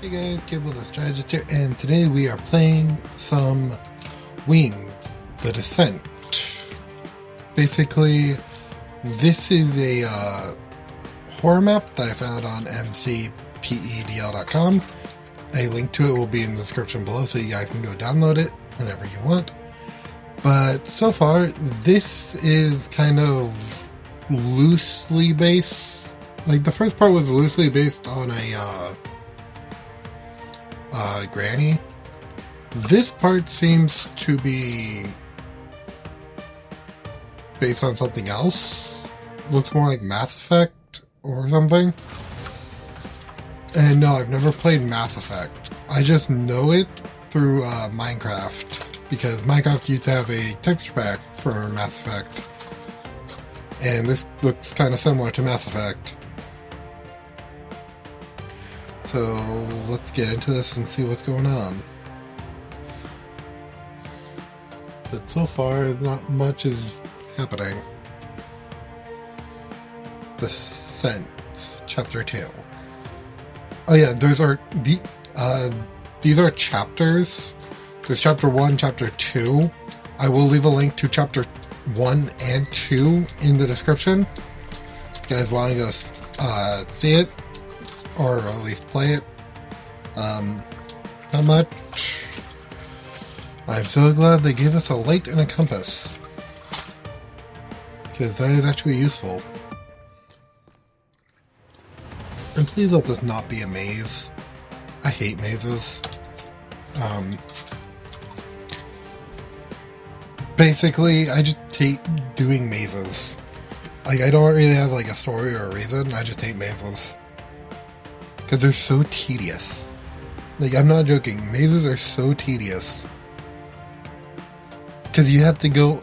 Hey guys, Cable the Strategist here, and today we are playing some Wings, the Descent. Basically, this is a horror map that I found on mcpedl.com. A link to it will be in the description below, so you guys can go download it whenever you want. But so far, this is kind of loosely based. Like, the first part was loosely based on a Granny. This part seems to be based on something else. Looks more like Mass Effect or something. And no, I've never played Mass Effect. I just know it through Minecraft, because Minecraft used to have a texture pack for Mass Effect. And this looks kind of similar to Mass Effect. So let's get into this and see what's going on. But so far, not much is happening. Descent, Chapter 2. Oh yeah, these are chapters. There's Chapter 1, Chapter 2. I will leave a link to Chapter 1 and 2 in the description. If you guys want to go see it, or at least play it. Not much. I'm so glad they gave us a light and a compass, because that is actually useful. And please let this not be a maze. I hate mazes. Basically, I just hate doing mazes. Like, I don't really have like a story or a reason, I just hate mazes. Because they're so tedious. Like, I'm not joking. Mazes are so tedious. Because you have to go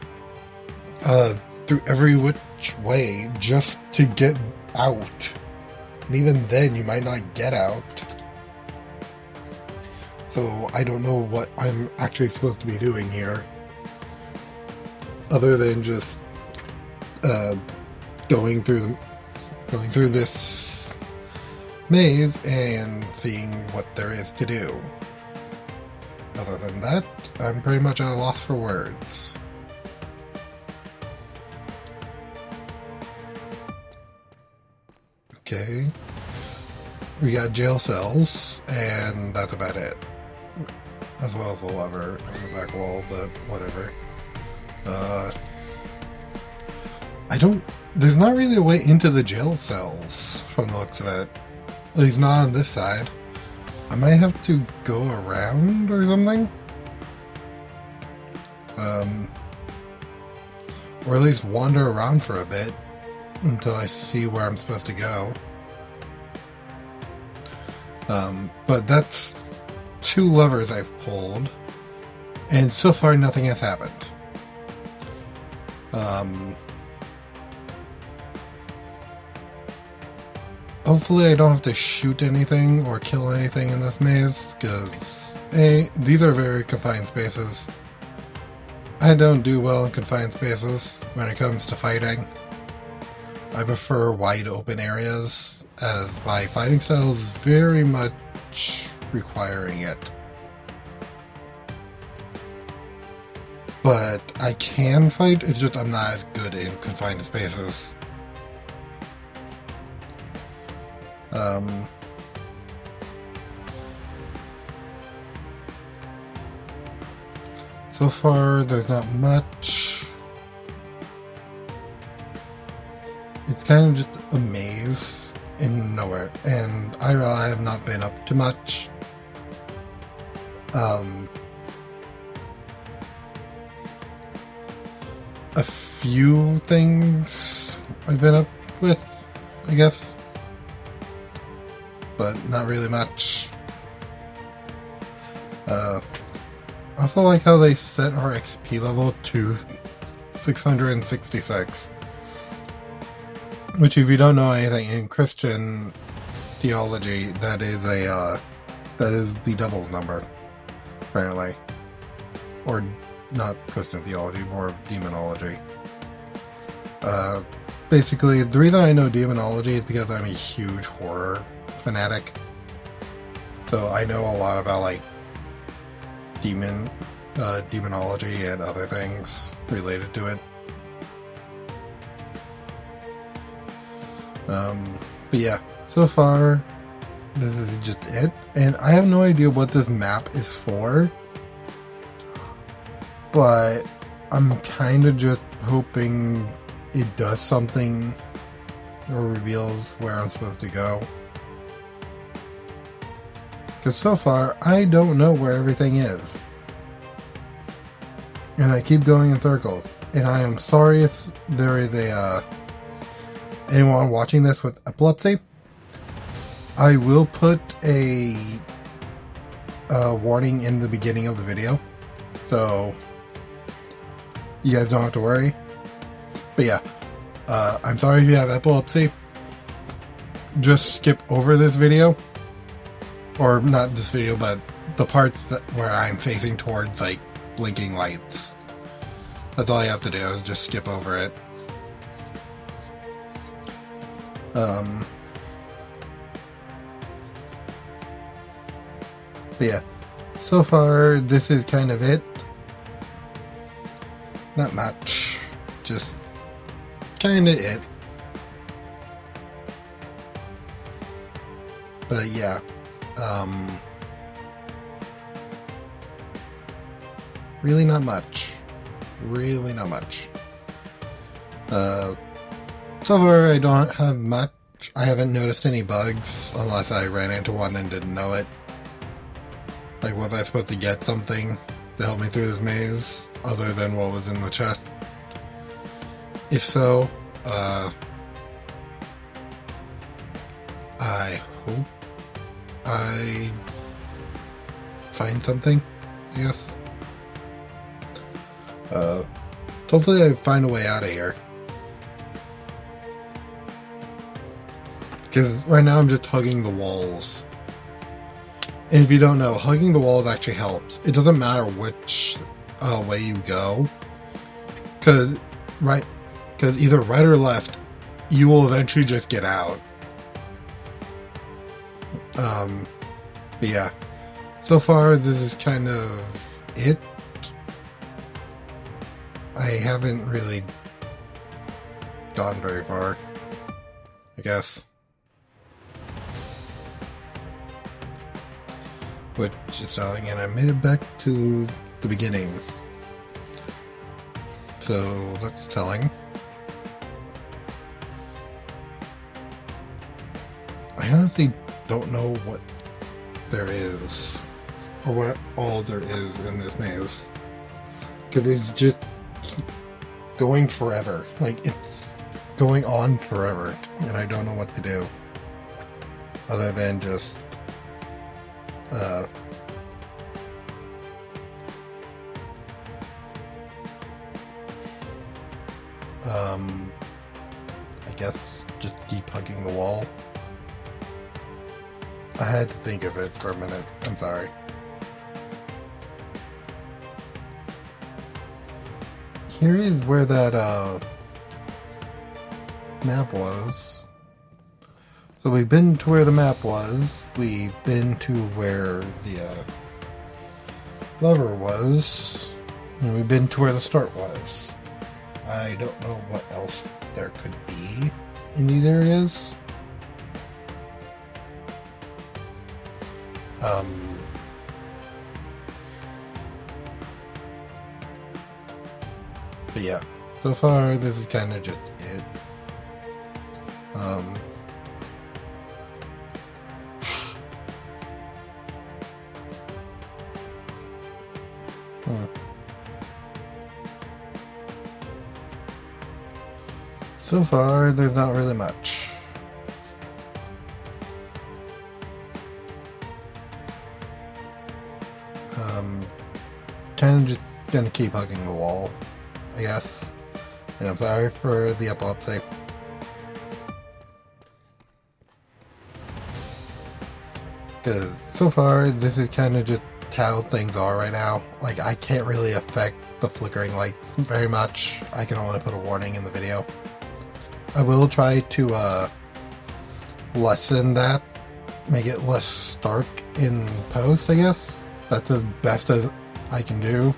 through every which way just to get out. And even then, you might not get out. So, I don't know what I'm actually supposed to be doing here. Other than just going through this maze and seeing what there is to do. Other than that, I'm pretty much at a loss for words. Okay. We got jail cells, and that's about it. As well as a lever on the back wall, but whatever. There's not really a way into the jail cells from the looks of it. At least not on this side. I might have to go around or something. Or at least wander around for a bit until I see where I'm supposed to go. But that's 2 levers I've pulled, and so far nothing has happened. Hopefully I don't have to shoot anything or kill anything in this maze, because these are very confined spaces. I don't do well in confined spaces when it comes to fighting. I prefer wide open areas, as my fighting style is very much requiring it. But I can fight, it's just I'm not as good in confined spaces. So far, there's not much. It's kind of just a maze in nowhere, and I have not been up to much. A few things I've been up with, I guess. But not really much. I also like how they set our XP level to 666. Which, if you don't know anything, in Christian theology, that is the devil's number, apparently. Or not Christian theology, more of demonology. Basically, the reason I know demonology is because I'm a huge horror fanatic. So I know a lot about like demonology and other things related to it. But yeah, so far this is just it, and I have no idea what this map is for, but I'm kind of just hoping it does something or reveals where I'm supposed to go. Because so far, I don't know where everything is. And I keep going in circles. And I am sorry if there is anyone watching this with epilepsy. I will put a warning in the beginning of the video. So you guys don't have to worry. But yeah, I'm sorry if you have epilepsy. Just skip over this video. Or not this video, but the parts where I'm facing towards, like, blinking lights. That's all you have to do, is just skip over it. But yeah, so far this is kind of it. Not much, just kind of it. But yeah. Really not much. Really not much. So far I don't have much. I haven't noticed any bugs, unless I ran into one and didn't know it. Like, was I supposed to get something to help me through this maze, other than what was in the chest? If so, I hope I find something, I guess. Hopefully I find a way out of here. Because right now I'm just hugging the walls. And if you don't know, hugging the walls actually helps. It doesn't matter which way you go. Because either right or left, you will eventually just get out. But yeah, so far this is kind of it. I haven't really gone very far, I guess. Which is telling, and I made it back to the beginning. So that's telling. I honestly don't know what there is, or what all there is in this maze, because it's just going forever. Like, it's going on forever, and I don't know what to do other than just I guess just keep hugging the wall. I had to think of it for a minute. I'm sorry. Here is where that map was. So we've been to where the map was. We've been to where the lever was. And we've been to where the start was. I don't know what else there could be in these areas. But yeah, so far this is kind of just it. So far, there's not really much. Kind of just gonna keep hugging the wall, I guess. And I'm sorry for the epilepsy. Because so far, this is kind of just how things are right now. Like, I can't really affect the flickering lights very much. I can only put a warning in the video. I will try to lessen that make it less stark in post, I guess. That's as best as I can do.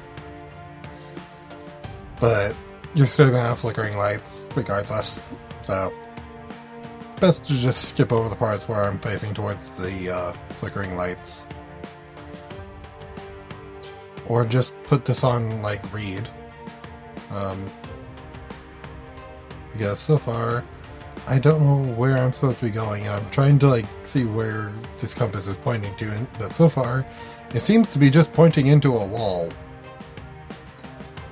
But you're still gonna have flickering lights regardless, so best to just skip over the parts where I'm facing towards the flickering lights. Or just put this on like read. Because so far I don't know where I'm supposed to be going, and I'm trying to like see where this compass is pointing to, but so far it seems to be just pointing into a wall.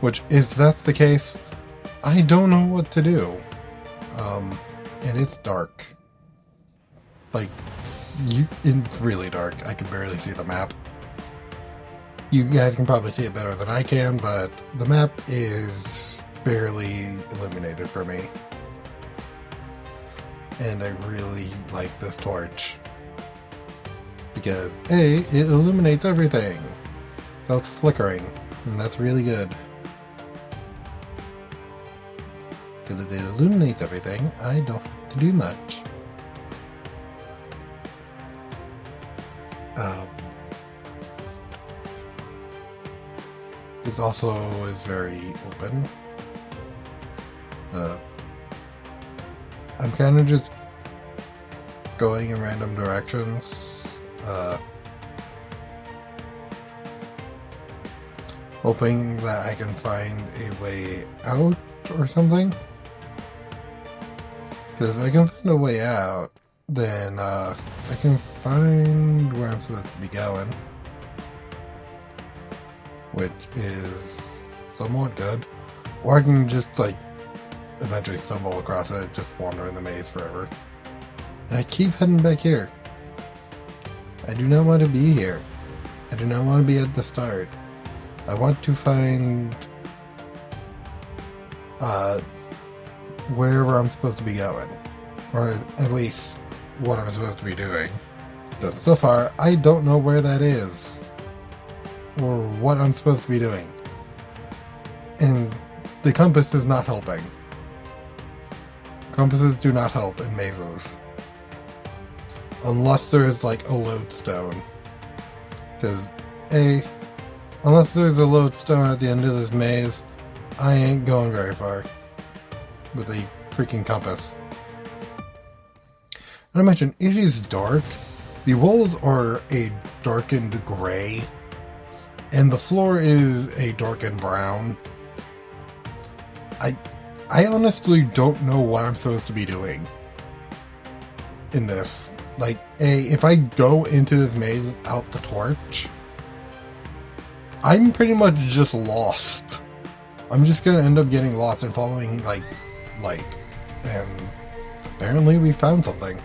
Which, if that's the case, I don't know what to do. And it's dark. Like, it's really dark. I can barely see the map. You guys can probably see it better than I can, but the map is barely illuminated for me. And I really like this torch. Because, A, it illuminates everything without flickering, and that's really good. Because if it illuminates everything, I don't have to do much. This also is very open. I'm kind of just going in random directions. Hoping that I can find a way out or something. Because if I can find a way out, then I can find where I'm supposed to be going. Which is somewhat good. Or I can just, like, eventually stumble across it, just wander in the maze forever. And I keep heading back here. I do not want to be here. I do not want to be at the start. I want to find wherever I'm supposed to be going. Or at least what I'm supposed to be doing. Because so far, I don't know where that is. Or what I'm supposed to be doing. And the compass is not helping. Compasses do not help in mazes. Unless there is like a lodestone. Because, unless there's a lodestone at the end of this maze, I ain't going very far with a freaking compass. Not to mention, it is dark. The walls are a darkened gray, and the floor is a darkened brown. I honestly don't know what I'm supposed to be doing in this. Like, if I go into this maze without the torch, I'm pretty much just lost. I'm just gonna end up getting lost and following, like, light. And apparently we found something.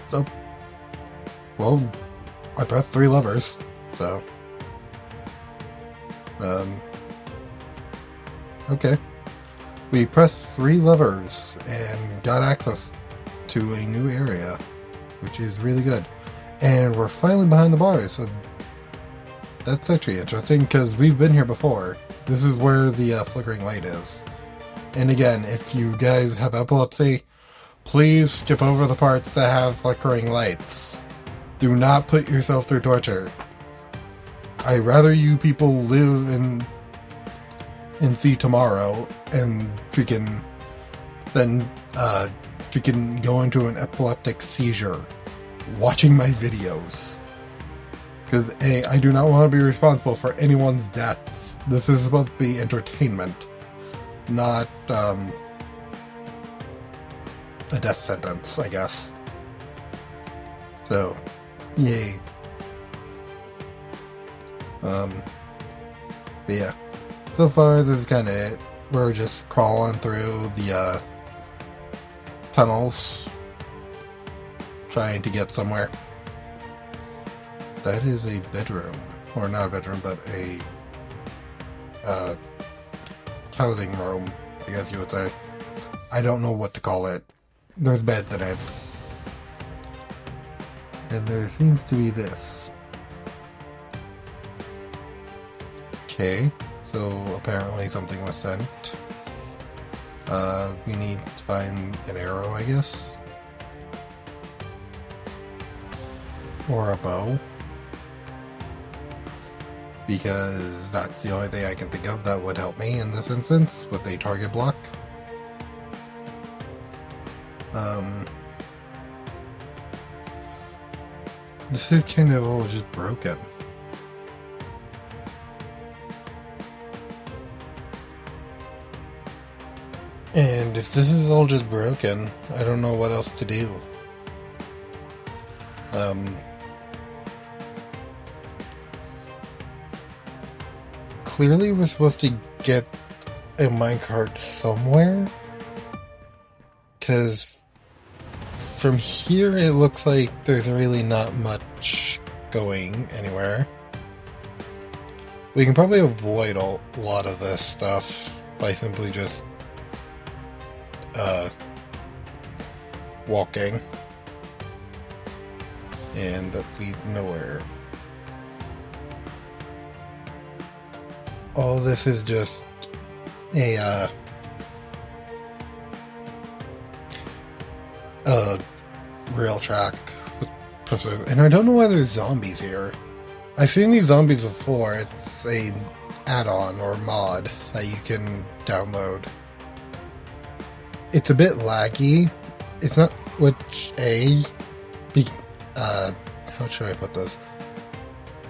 So, well, I pressed 3 levers, so, okay. We pressed 3 levers and got access to a new area, which is really good. And we're finally behind the bars, so that's actually interesting, because we've been here before. This is where the flickering light is. And again, if you guys have epilepsy, please skip over the parts that have flickering lights. Do not put yourself through torture. I'd rather you people live and see tomorrow and freaking than freaking go into an epileptic seizure watching my videos. Because I do not want to be responsible for anyone's deaths. This is supposed to be entertainment, not a death sentence, I guess. So, yay. But yeah. So far, this is kind of it. We're just crawling through the tunnels, trying to get somewhere. That is a bedroom. Or not a bedroom, but a housing room, I guess you would say. I don't know what to call it. There's beds in it. And there seems to be this. Okay. So apparently something was sent. We need to find an arrow, I guess. or a bow, because that's the only thing I can think of that would help me in this instance with a target block. This is kind of all just broken. And if this is all just broken, I don't know what else to do. Clearly we're supposed to get a minecart somewhere, because from here it looks like there's really not much going anywhere. We can probably avoid a lot of this stuff by simply just walking, and that leads nowhere. All this is just a rail track with pressure. And I don't know why there's zombies here. I've seen these zombies before. It's a add-on or mod that you can download. It's a bit laggy. It's not how should I put this?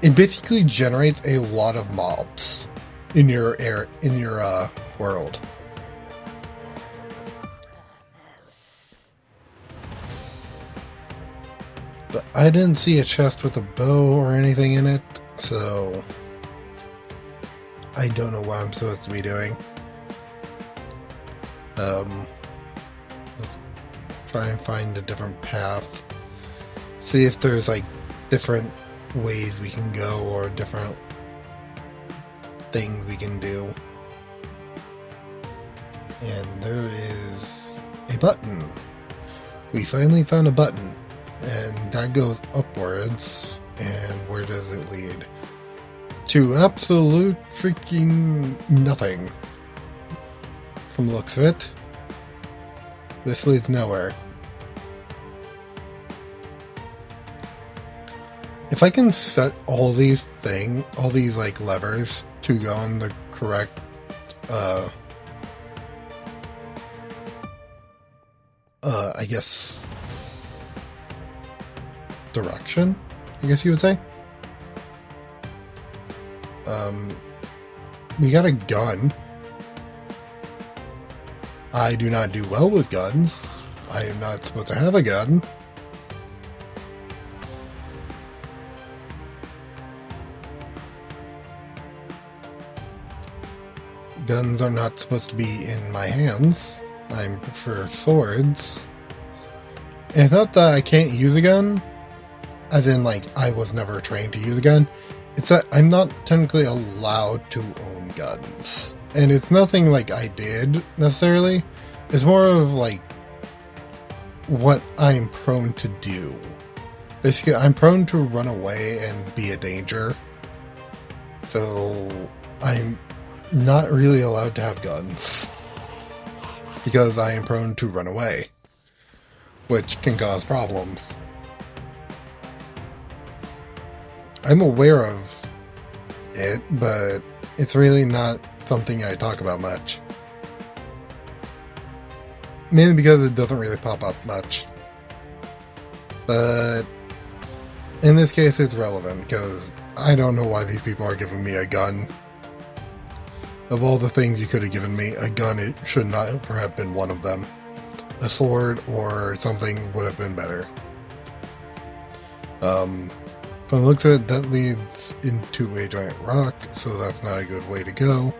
It basically generates a lot of mobs in your world. But I didn't see a chest with a bow or anything in it, so I don't know what I'm supposed to be doing. Let's try and find a different path. See if there's like different ways we can go or different things we can do. And there is a button. We finally found a button. And that goes upwards. And where does it lead? To absolute freaking nothing. From the looks of it. This leads nowhere. If I can set all these like levers to go in the correct I guess direction, I guess you would say. We got a gun. I do not do well with guns. I am not supposed to have a gun. Guns are not supposed to be in my hands. I prefer swords. And it's not that I can't use a gun, as in like I was never trained to use a gun. It's that I'm not technically allowed to own guns. And it's nothing like I did necessarily. It's more of like what I'm prone to do. Basically, I'm prone to run away and be a danger. So I'm not really allowed to have guns because I am prone to run away, which can cause problems. I'm aware of it, but it's really not something I talk about much. Mainly because it doesn't really pop up much. But in this case it's relevant because I don't know why these people are giving me a gun. Of all the things you could have given me, a gun, it should not have been one of them. A sword or something would have been better. From the looks of it, that leads into a giant rock, so that's not a good way to go.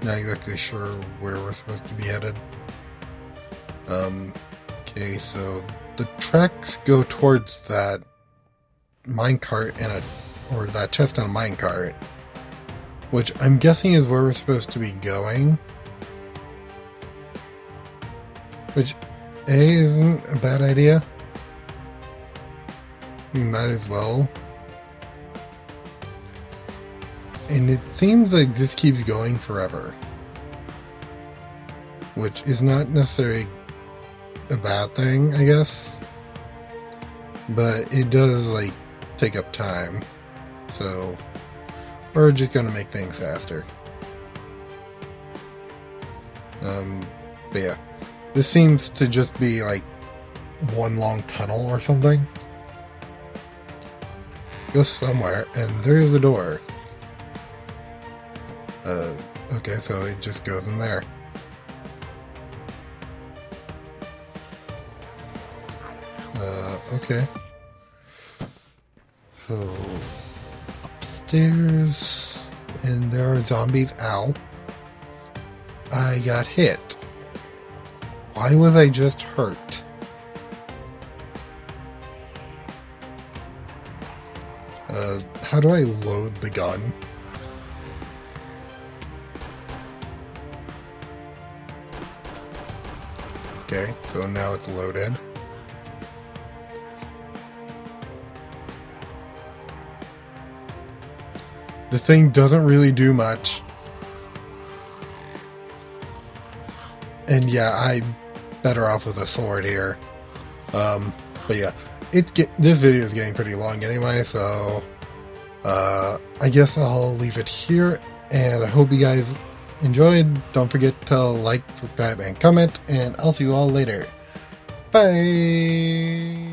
Not exactly sure where we're supposed to be headed. Okay, so the tracks go towards that minecart or that chest on a minecart, which I'm guessing is where we're supposed to be going. Which, isn't a bad idea. We might as well. And it seems like this keeps going forever. Which is not necessarily a bad thing, I guess. But it does, like, take up time. So, we're just gonna make things faster. But yeah. This seems to just be, like, one long tunnel or something. Go somewhere, and there's the door. Okay, so it just goes in there. Okay. So, upstairs, and there are zombies. Ow. I got hit. Why was I just hurt? How do I load the gun? Okay, so now it's loaded. The thing doesn't really do much. And yeah, I'm better off with a sword here. But yeah, this video is getting pretty long anyway, so I guess I'll leave it here, and I hope you guys enjoyed. Don't forget to like, subscribe, and comment, and I'll see you all later. Bye!